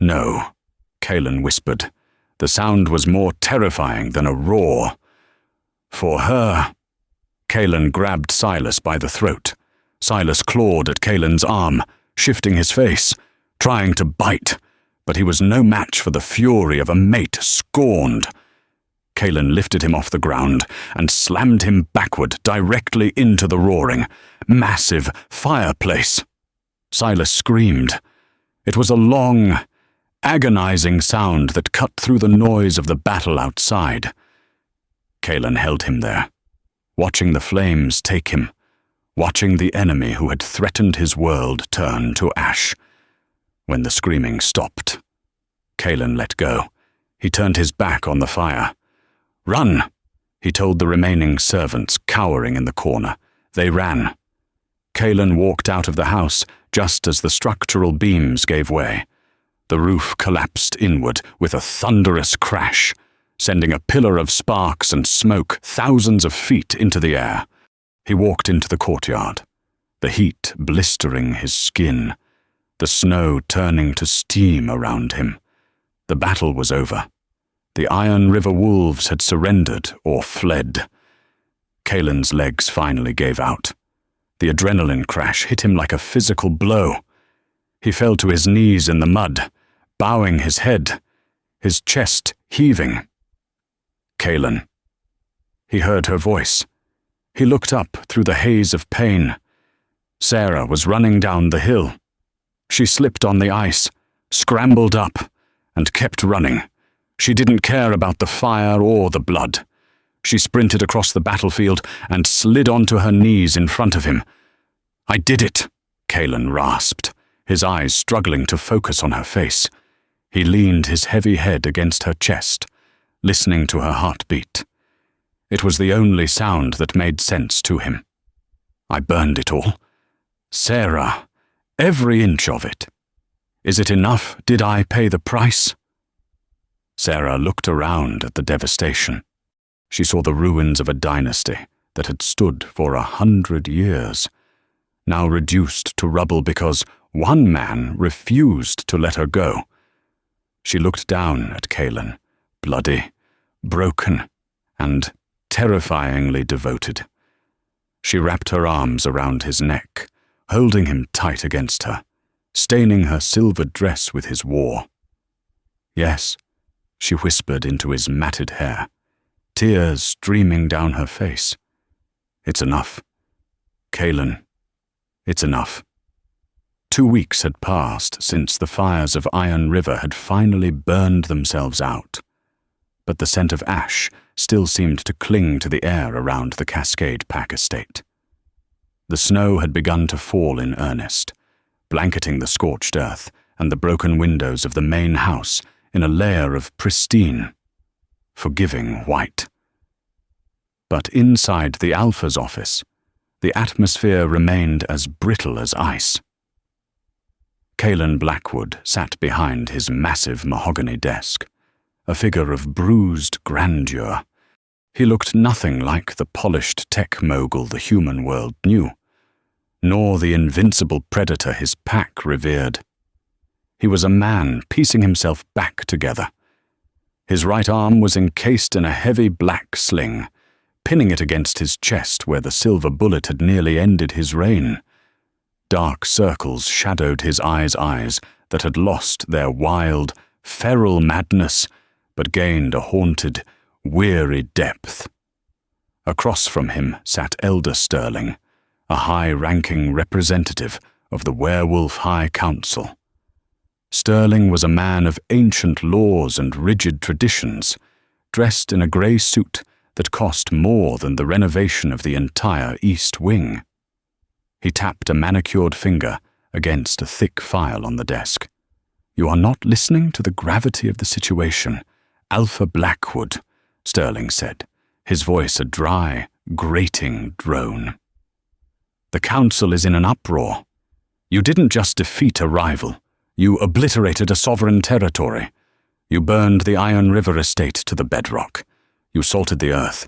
"No," Kalen whispered. The sound was more terrifying than a roar. "For her." Kalen grabbed Silas by the throat. Silas clawed at Kalen's arm, shifting his face, trying to bite, but he was no match for the fury of a mate scorned. Kalen lifted him off the ground and slammed him backward directly into the roaring, massive fireplace. Silas screamed. It was a long, agonizing sound that cut through the noise of the battle outside. Kalen held him there, watching the flames take him, watching the enemy who had threatened his world turn to ash. When the screaming stopped, Kalen let go. He turned his back on the fire. "Run," he told the remaining servants cowering in the corner. They ran. Kalen walked out of the house just as the structural beams gave way. The roof collapsed inward with a thunderous crash, sending a pillar of sparks and smoke thousands of feet into the air. He walked into the courtyard, the heat blistering his skin, the snow turning to steam around him. The battle was over. The Iron River wolves had surrendered or fled. Kalen's legs finally gave out. The adrenaline crash hit him like a physical blow. He fell to his knees in the mud, bowing his head, his chest heaving. "Kalen." He heard her voice. He looked up through the haze of pain. Sarah was running down the hill. She slipped on the ice, scrambled up, and kept running. She didn't care about the fire or the blood. She sprinted across the battlefield and slid onto her knees in front of him. "I did it," Kalen rasped, his eyes struggling to focus on her face. He leaned his heavy head against her chest, listening to her heartbeat. It was the only sound that made sense to him. I burned it all. Sarah, every inch of it. Is it enough? Did I pay the price?" Sarah looked around at the devastation. She saw the ruins of a dynasty that had stood for 100 years, now reduced to rubble because one man refused to let her go. She looked down at Kaelan, bloody, broken, and terrifyingly devoted. She wrapped her arms around his neck, holding him tight against her, staining her silver dress with his war. "Yes," she whispered into his matted hair, tears streaming down her face. "It's enough. Kaelan, it's enough." 2 weeks had passed since the fires of Iron River had finally burned themselves out, but the scent of ash still seemed to cling to the air around the Cascade Pack estate. The snow had begun to fall in earnest, blanketing the scorched earth and the broken windows of the main house in a layer of pristine, forgiving white. But inside the Alpha's office, the atmosphere remained as brittle as ice. Kaelan Blackwood sat behind his massive mahogany desk, a figure of bruised grandeur. He looked nothing like the polished tech mogul the human world knew, nor the invincible predator his pack revered. He was a man piecing himself back together. His right arm was encased in a heavy black sling, pinning it against his chest where the silver bullet had nearly ended his reign. Dark circles shadowed his eyes that had lost their wild, feral madness, but gained a haunted, weary depth. Across from him sat Elder Sterling, a high-ranking representative of the Werewolf High Council. Sterling was a man of ancient laws and rigid traditions, dressed in a grey suit that cost more than the renovation of the entire East Wing. He tapped a manicured finger against a thick file on the desk. "You are not listening to the gravity of the situation, Alpha Blackwood," Sterling said, his voice a dry, grating drone. "The Council is in an uproar. You didn't just defeat a rival. You obliterated a sovereign territory. You burned the Iron River estate to the bedrock. You salted the earth.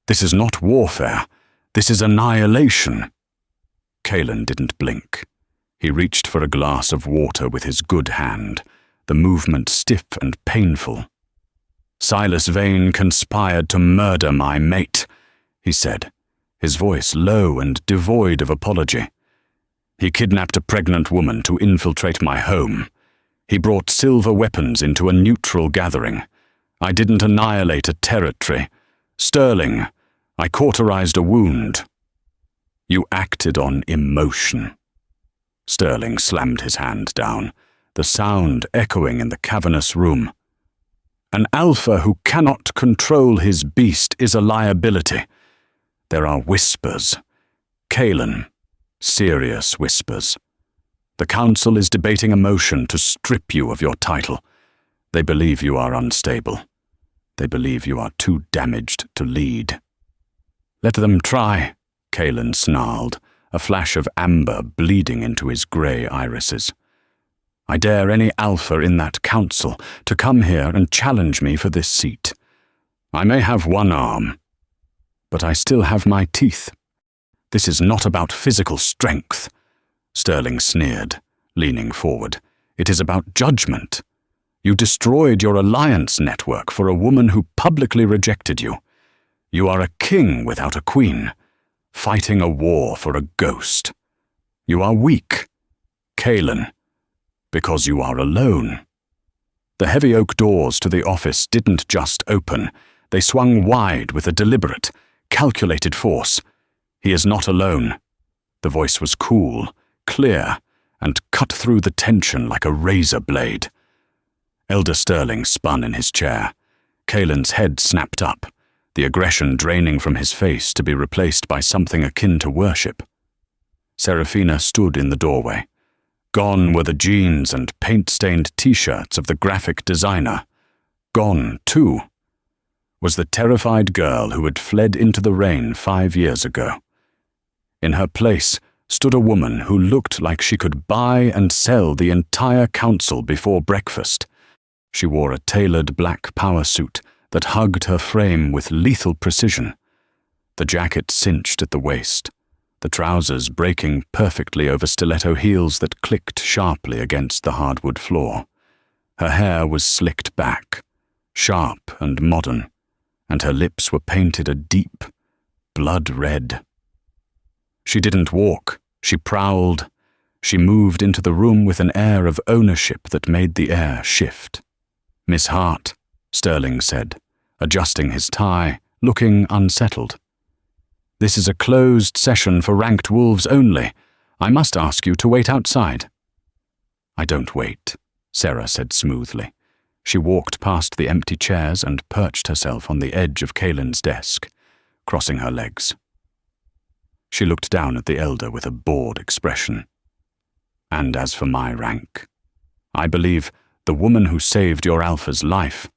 This is not warfare. This is annihilation." Kaelan didn't blink. He reached for a glass of water with his good hand, the movement stiff and painful. "Silas Vane conspired to murder my mate," he said, his voice low and devoid of apology. "He kidnapped a pregnant woman to infiltrate my home. He brought silver weapons into a neutral gathering. I didn't annihilate a territory. Sterling, I cauterized a wound." "You acted on emotion." Sterling slammed his hand down, the sound echoing in the cavernous room. "An alpha who cannot control his beast is a liability. There are whispers. Kaelan, serious whispers. The Council is debating a motion to strip you of your title. They believe you are unstable. They believe you are too damaged to lead." "Let them try," Kaelan snarled, a flash of amber bleeding into his grey irises. "I dare any alpha in that council to come here and challenge me for this seat. I may have one arm, but I still have my teeth. This is not about physical strength," Sterling sneered, leaning forward. "It is about judgment. You destroyed your alliance network for a woman who publicly rejected you. You are a king without a queen, fighting a war for a ghost. You are weak, Kaelan, because you are alone." The heavy oak doors to the office didn't just open. They swung wide with a deliberate, calculated force. "He is not alone." The voice was cool, clear, and cut through the tension like a razor blade. Elder Sterling spun in his chair. Kaelan's head snapped up, the aggression draining from his face to be replaced by something akin to worship. Seraphina stood in the doorway. Gone were the jeans and paint-stained t-shirts of the graphic designer. Gone, too, was the terrified girl who had fled into the rain 5 years ago. In her place stood a woman who looked like she could buy and sell the entire council before breakfast. She wore a tailored black power suit that hugged her frame with lethal precision. The jacket cinched at the waist, the trousers breaking perfectly over stiletto heels that clicked sharply against the hardwood floor. Her hair was slicked back, sharp and modern, and her lips were painted a deep, blood red. She didn't walk, she prowled. She moved into the room with an air of ownership that made the air shift. "Miss Hart," Sterling said, adjusting his tie, looking unsettled. "This is a closed session for ranked wolves only. I must ask you to wait outside." "I don't wait," Sarah said smoothly. She walked past the empty chairs and perched herself on the edge of Kaelin's desk, crossing her legs. She looked down at the elder with a bored expression. "And as for my rank, I believe the woman who saved your alpha's life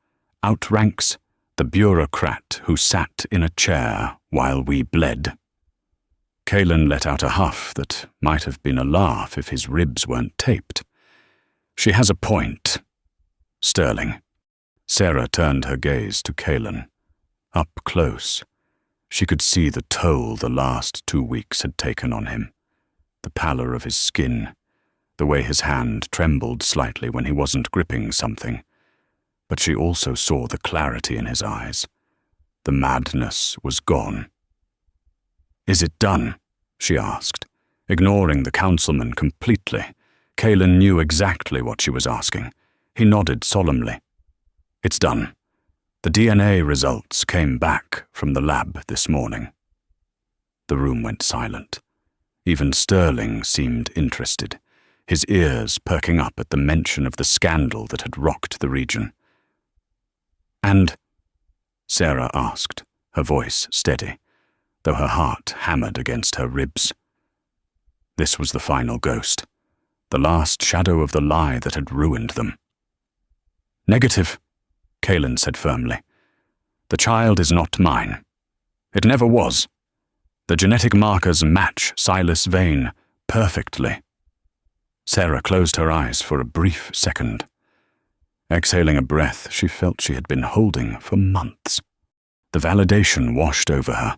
outranks the bureaucrat who sat in a chair while we bled." Kaelin let out a huff that might have been a laugh if his ribs weren't taped. "She has a point, Sterling." Sarah turned her gaze to Kaelin. Up close, she could see the toll the last 2 weeks had taken on him. The pallor of his skin, the way his hand trembled slightly when he wasn't gripping something. But she also saw the clarity in his eyes. The madness was gone. "Is it done?" she asked, ignoring the councilman completely. Kaelin knew exactly what she was asking. He nodded solemnly. "It's done. The DNA results came back from the lab this morning." The room went silent. Even Sterling seemed interested, his ears perking up at the mention of the scandal that had rocked the region. "And?" Sarah asked, her voice steady, though her heart hammered against her ribs. This was the final ghost, the last shadow of the lie that had ruined them. "Negative," Kaelin said firmly. "The child is not mine. It never was. The genetic markers match Silas Vane perfectly." Sarah closed her eyes for a brief second. Exhaling a breath she felt she had been holding for months. The validation washed over her,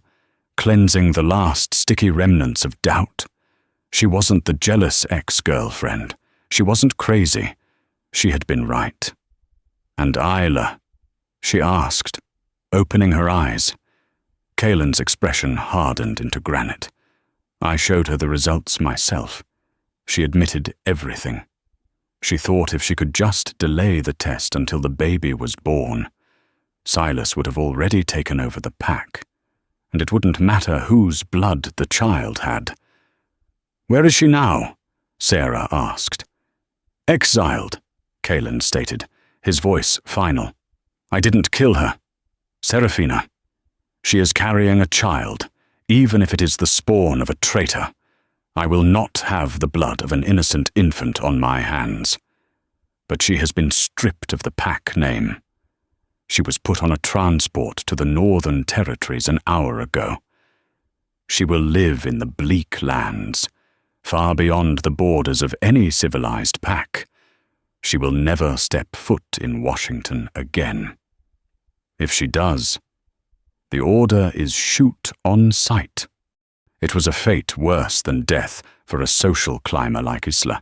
cleansing the last sticky remnants of doubt. She wasn't the jealous ex-girlfriend. She wasn't crazy. She had been right. "And Isla?" she asked, opening her eyes. Kaelin's expression hardened into granite. "I showed her the results myself." She admitted everything. She thought if she could just delay the test until the baby was born, Silas would have already taken over the pack, and it wouldn't matter whose blood the child had. "Where is she now?" Sarah asked. "Exiled," Kaelin stated, his voice final. "I didn't kill her. Serafina. She is carrying a child, even if it is the spawn of a traitor. I will not have the blood of an innocent infant on my hands. But she has been stripped of the pack name. She was put on a transport to the Northern Territories an hour ago. She will live in the bleak lands, far beyond the borders of any civilized pack. She will never step foot in Washington again. If she does, the order is shoot on sight." It was a fate worse than death for a social climber like Isla,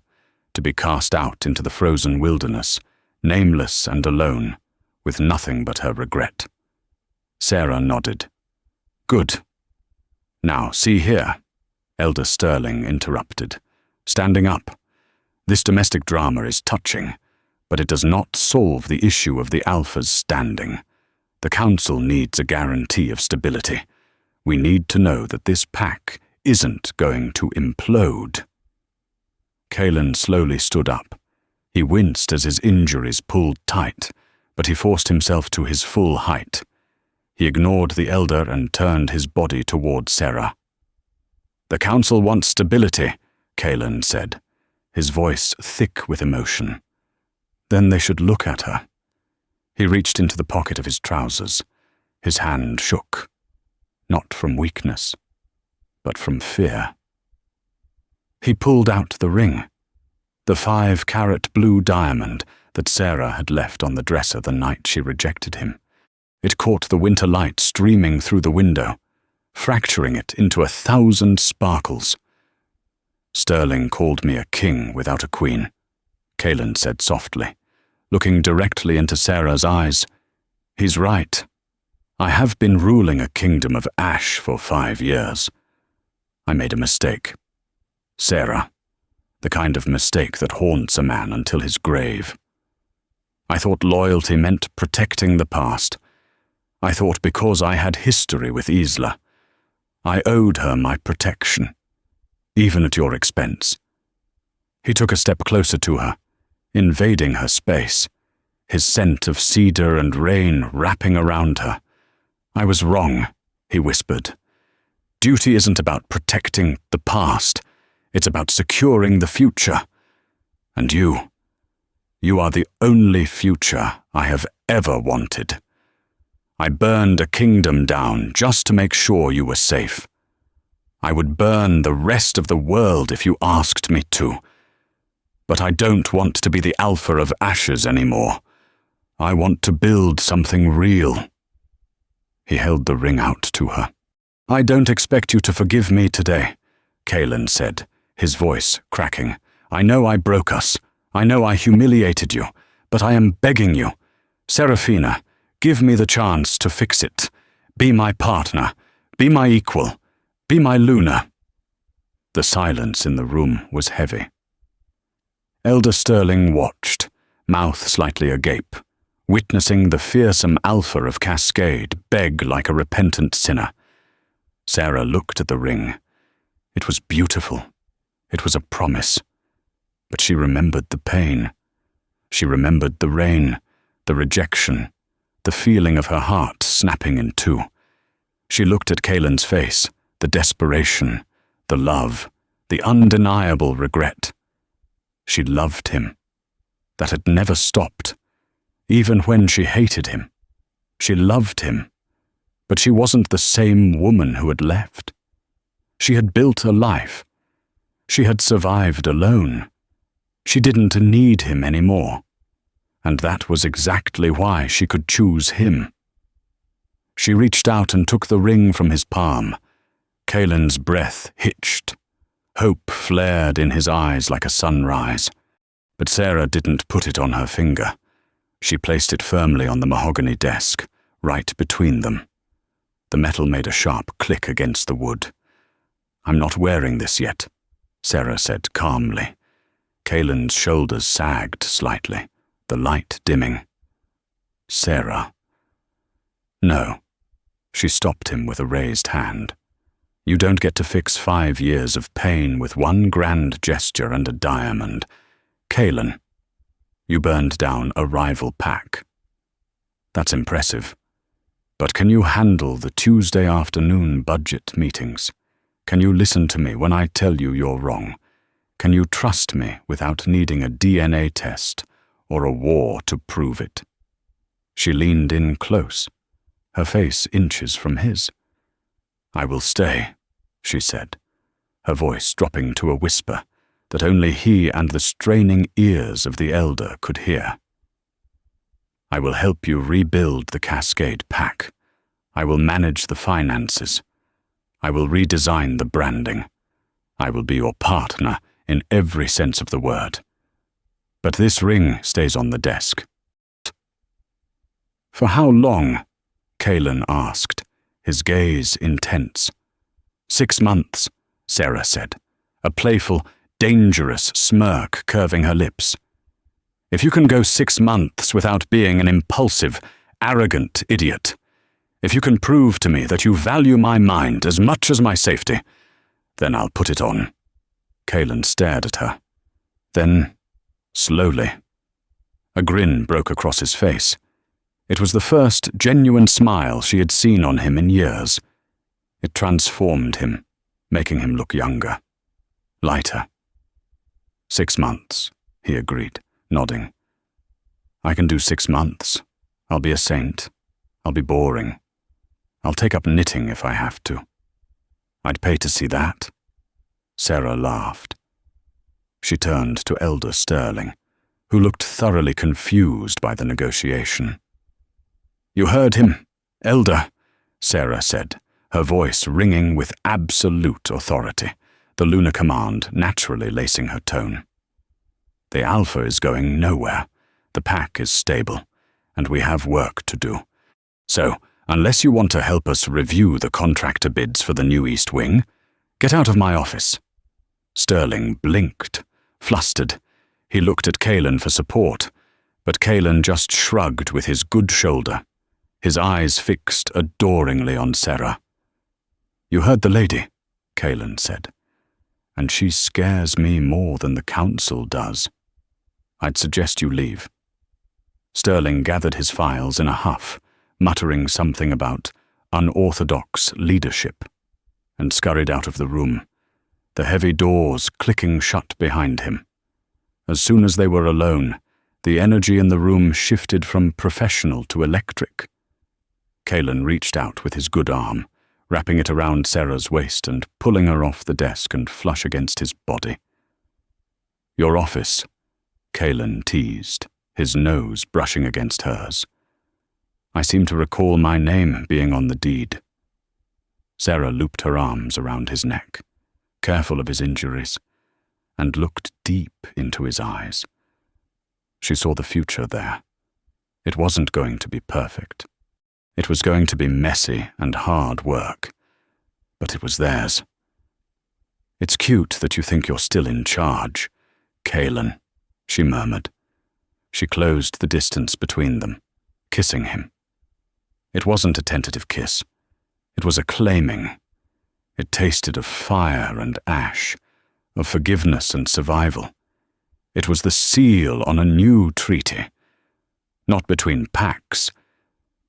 to be cast out into the frozen wilderness, nameless and alone, with nothing but her regret. Sarah nodded. "Good. Now, see here," Elder Sterling interrupted, standing up. "This domestic drama is touching, but it does not solve the issue of the Alpha's standing. The Council needs a guarantee of stability. We need to know that this pack isn't going to implode." Kaelin slowly stood up. He winced as his injuries pulled tight, but he forced himself to his full height. He ignored the elder and turned his body toward Sarah. "The Council wants stability," Kaelin said, his voice thick with emotion. "Then they should look at her." He reached into the pocket of his trousers. His hand shook. Not from weakness, but from fear. He pulled out the ring, the 5-carat blue diamond that Sarah had left on the dresser the night she rejected him. It caught the winter light streaming through the window, fracturing it into 1,000 sparkles. "Sterling called me a king without a queen," Kaelan said softly, looking directly into Sarah's eyes. "He's right. I have been ruling a kingdom of ash for 5 years. I made a mistake. Sarah, the kind of mistake that haunts a man until his grave. I thought loyalty meant protecting the past. I thought because I had history with Isla, I owed her my protection, even at your expense." He took a step closer to her, invading her space, his scent of cedar and rain wrapping around her. "I was wrong," he whispered. "Duty isn't about protecting the past. It's about securing the future. And you are the only future I have ever wanted. I burned a kingdom down just to make sure you were safe. I would burn the rest of the world if you asked me to. But I don't want to be the alpha of ashes anymore. I want to build something real." He held the ring out to her. "I don't expect you to forgive me today," Kaelan said, his voice cracking. "I know I broke us. I know I humiliated you. But I am begging you. Serafina, give me the chance to fix it. Be my partner. Be my equal. Be my Luna." The silence in the room was heavy. Elder Sterling watched, mouth slightly agape, witnessing the fearsome alpha of Cascade beg like a repentant sinner. Sarah looked at the ring. It was beautiful. It was a promise. But she remembered the pain. She remembered the rain, the rejection, the feeling of her heart snapping in two. She looked at Kaelan's face, the desperation, the love, the undeniable regret. She loved him. That had never stopped. Even when she hated him. She loved him. But she wasn't the same woman who had left. She had built a life. She had survived alone. She didn't need him anymore. And that was exactly why she could choose him. She reached out and took the ring from his palm. Kaelan's breath hitched. Hope flared in his eyes like a sunrise. But Sarah didn't put it on her finger. She placed it firmly on the mahogany desk, right between them. The metal made a sharp click against the wood. "I'm not wearing this yet," Sarah said calmly. Kaelan's shoulders sagged slightly, the light dimming. "Sarah." "No." She stopped him with a raised hand. "You don't get to fix 5 years of pain with one grand gesture and a diamond. Kaelan, you burned down a rival pack. That's impressive. But can you handle the Tuesday afternoon budget meetings? Can you listen to me when I tell you you're wrong? Can you trust me without needing a DNA test or a war to prove it?" She leaned in close, her face inches from his. "I will stay," she said, her voice dropping to a whisper that only he and the straining ears of the elder could hear. "I will help you rebuild the Cascade Pack. I will manage the finances. I will redesign the branding. I will be your partner in every sense of the word. But this ring stays on the desk." "For how long?" Kaelan asked, his gaze intense. 6 months, Sarah said, a playful, dangerous smirk curving her lips. "If you can go 6 months without being an impulsive, arrogant idiot, if you can prove to me that you value my mind as much as my safety, then I'll put it on." Kaelan stared at her. Then, slowly, a grin broke across his face. It was the first genuine smile she had seen on him in years. It transformed him, making him look younger, lighter. 6 months, he agreed, nodding. "I can do 6 months. I'll be a saint. I'll be boring. I'll take up knitting if I have to. I'd pay to see that." Sarah laughed. She turned to Elder Sterling, who looked thoroughly confused by the negotiation. "You heard him, Elder," Sarah said, her voice ringing with absolute authority, the lunar command naturally lacing her tone. "The Alpha is going nowhere. The pack is stable, and we have work to do. So, unless you want to help us review the contractor bids for the new East Wing, get out of my office." Sterling blinked, flustered. He looked at Kalen for support, but Kalen just shrugged with his good shoulder, his eyes fixed adoringly on Sarah. "You heard the lady," Kalen said, "and she scares me more than the council does. I'd suggest you leave." Sterling gathered his files in a huff, muttering something about unorthodox leadership, and scurried out of the room, the heavy doors clicking shut behind him. As soon as they were alone, the energy in the room shifted from professional to electric. Kalen reached out with his good arm, wrapping it around Sarah's waist and pulling her off the desk and flush against his body. "Your office," Kalen teased, his nose brushing against hers. "I seem to recall my name being on the deed." Sarah looped her arms around his neck, careful of his injuries, and looked deep into his eyes. She saw the future there. It wasn't going to be perfect. It was going to be messy and hard work, but it was theirs. "It's cute that you think you're still in charge, Kalen," she murmured. She closed the distance between them, kissing him. It wasn't a tentative kiss. It was a claiming. It tasted of fire and ash, of forgiveness and survival. It was the seal on a new treaty, not between packs,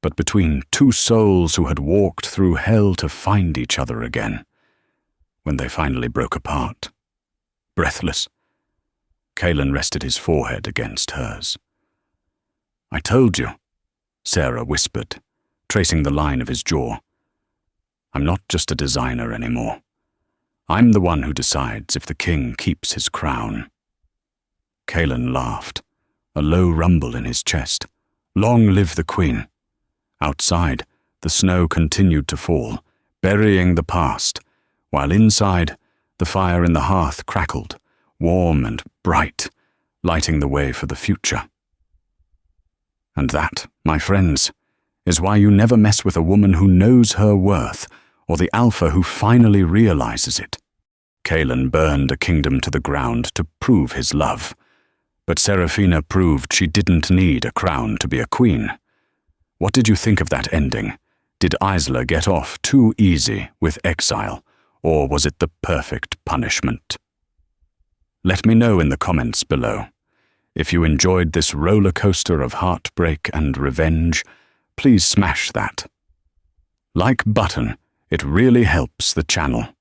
but between two souls who had walked through hell to find each other again. When they finally broke apart, breathless, Kalen rested his forehead against hers. "I told you," Sarah whispered, tracing the line of his jaw. "I'm not just a designer anymore. I'm the one who decides if the king keeps his crown." Kalen laughed, a low rumble in his chest. Long live the queen. Outside, the snow continued to fall, burying the past, while inside, the fire in the hearth crackled, warm and bright, lighting the way for the future. And that, my friends, is why you never mess with a woman who knows her worth, or the Alpha who finally realizes it. Kalen burned a kingdom to the ground to prove his love, but Seraphina proved she didn't need a crown to be a queen. What did you think of that ending? Did Isla get off too easy with exile, or was it the perfect punishment? Let me know in the comments below. If you enjoyed this roller coaster of heartbreak and revenge, please smash that like button. It really helps the channel.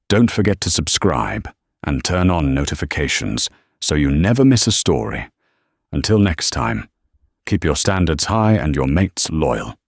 Don't forget to subscribe and turn on notifications so you never miss a story. Until next time, keep your standards high and your mates loyal.